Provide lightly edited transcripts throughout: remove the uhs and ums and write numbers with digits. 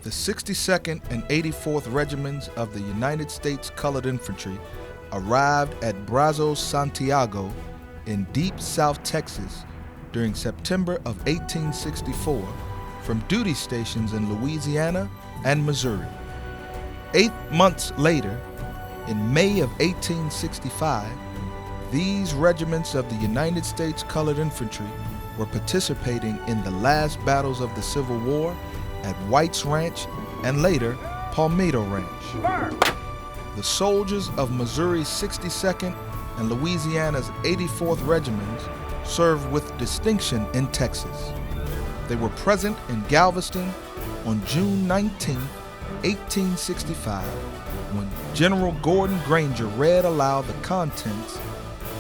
The 62nd and 84th Regiments of the United States Colored Infantry arrived at Brazos, Santiago in deep South Texas during September of 1864 from duty stations in Louisiana and Missouri. 8 months later, in May of 1865, these regiments of the United States Colored Infantry were participating in the last battles of the Civil War at White's Ranch and later Palmito Ranch. The soldiers of Missouri's 62nd and Louisiana's 84th Regiments served with distinction in Texas. They were present in Galveston on June 19, 1865, when General Gordon Granger read aloud the contents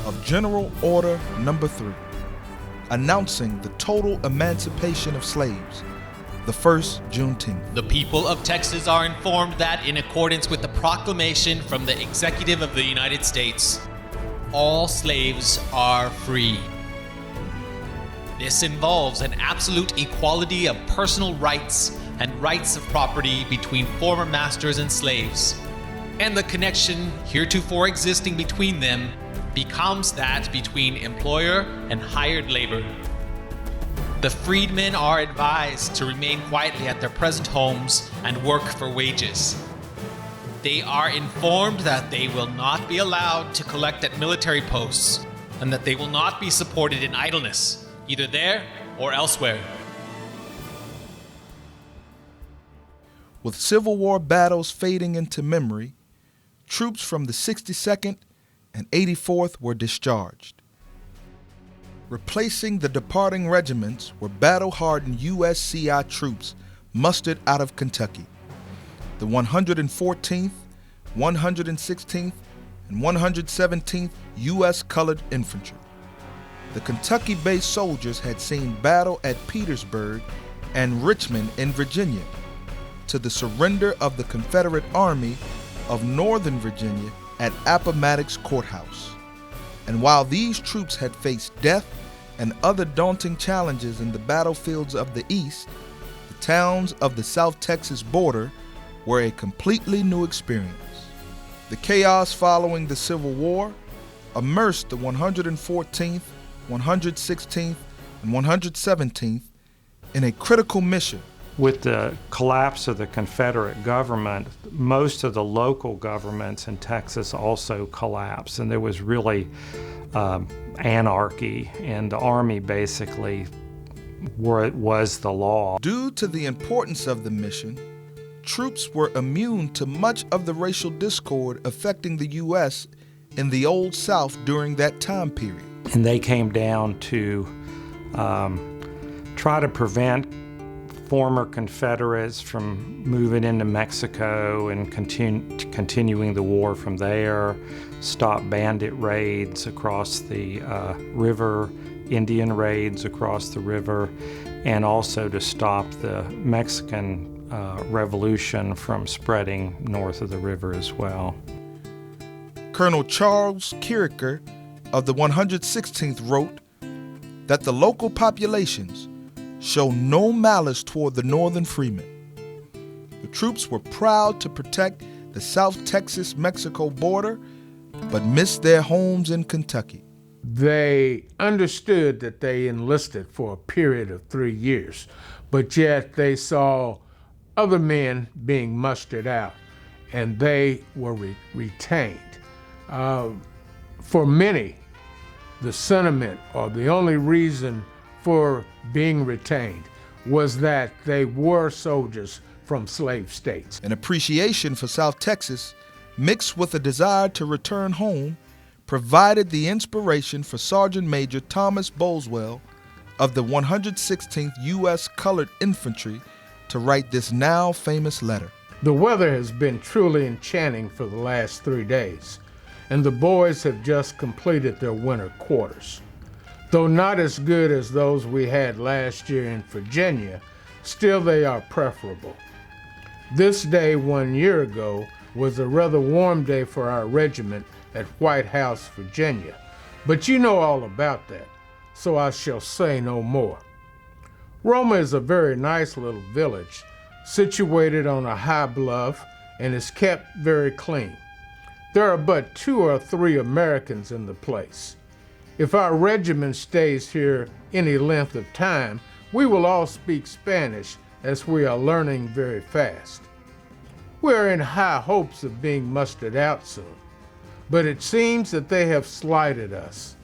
of General Order No. 3, announcing the total emancipation of slaves, the first Juneteenth. The people of Texas are informed that, in accordance with the proclamation from the Executive of the United States, all slaves are free. This involves an absolute equality of personal rights and rights of property between former masters and slaves, and the connection heretofore existing between them becomes that between employer and hired labor. The freedmen are advised to remain quietly at their present homes and work for wages. They are informed that they will not be allowed to collect at military posts and that they will not be supported in idleness, either there or elsewhere. With Civil War battles fading into memory, troops from the 62nd and 84th were discharged. Replacing the departing regiments were battle-hardened USCI troops mustered out of Kentucky. The 114th, 116th, and 117th US Colored Infantry. The Kentucky-based soldiers had seen battle at Petersburg and Richmond in Virginia, to the surrender of the Confederate Army of Northern Virginia at Appomattox Courthouse. And while these troops had faced death and other daunting challenges in the battlefields of the East, the towns of the South Texas border were a completely new experience. The chaos following the Civil War immersed the 114th, 116th, and 117th in a critical mission. With the collapse of the Confederate government, most of the local governments in Texas also collapsed, and there was really anarchy, and the Army basically was the law. Due to the importance of the mission, troops were immune to much of the racial discord affecting the U.S. in the Old South during that time period. And they came down to try to prevent former Confederates from moving into Mexico and continuing the war from there, stop bandit raids across the river, Indian raids across the river, and also to stop the Mexican Revolution from spreading north of the river as well. Colonel Charles Kiriker of the 116th wrote that the local populations show no malice toward the northern freemen. The troops were proud to protect the South Texas-Mexico border, but missed their homes in Kentucky. They understood that they enlisted for a period of 3 years, but yet they saw other men being mustered out, and they were retained. For many, the sentiment, or the only reason for being retained, was that they were soldiers from slave states. An appreciation for South Texas, mixed with a desire to return home, provided the inspiration for Sergeant Major Thomas Boswell of the 116th US Colored Infantry to write this now famous letter. The weather has been truly enchanting for the last 3 days, and the boys have just completed their winter quarters. Though not as good as those we had last year in Virginia, still they are preferable. This day 1 year ago was a rather warm day for our regiment at White House, Virginia, but you know all about that, so I shall say no more. Roma is a very nice little village, situated on a high bluff, and is kept very clean. There are but 2 or 3 Americans in the place. If our regiment stays here any length of time, we will all speak Spanish, as we are learning very fast. We are in high hopes of being mustered out soon, but it seems that they have slighted us.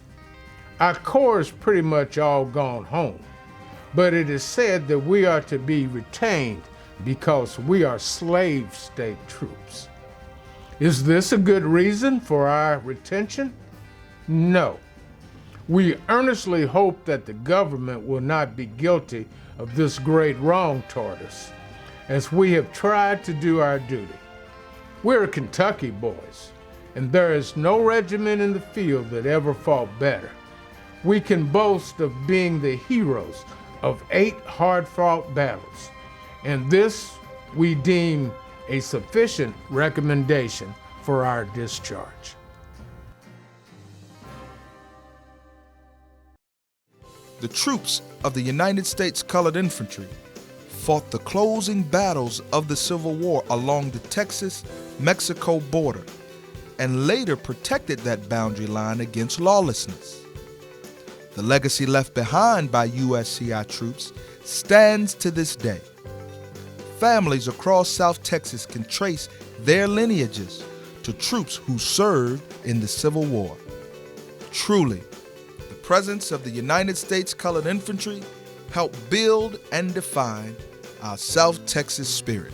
Our corps is pretty much all gone home, but it is said that we are to be retained because we are slave state troops. Is this a good reason for our retention? No. We earnestly hope that the government will not be guilty of this great wrong toward us, as we have tried to do our duty. We're Kentucky boys, and there is no regiment in the field that ever fought better. We can boast of being the heroes of 8 hard-fought battles, and this we deem a sufficient recommendation for our discharge. The troops of the United States Colored Infantry fought the closing battles of the Civil War along the Texas-Mexico border and later protected that boundary line against lawlessness. The legacy left behind by USCI troops stands to this day. Families across South Texas can trace their lineages to troops who served in the Civil War. Truly, the presence of the United States Colored Infantry helped build and define our South Texas spirit.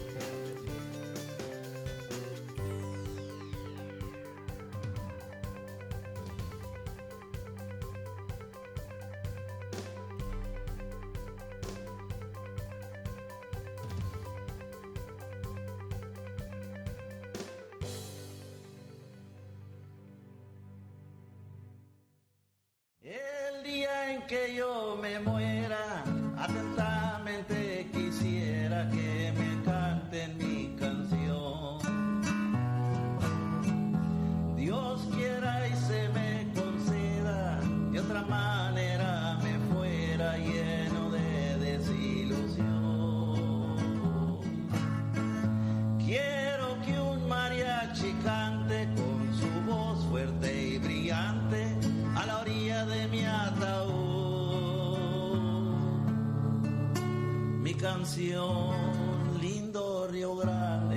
El día en que yo me muera, atentamente quisiera que me canten mi canción. Dios quiera y se me conceda, de otra manera me fuera lleno de desilusión. Quiero que un mariachi cante con su voz fuerte y brillante a la orilla de mi ataúd, mi canción, lindo Rio Grande.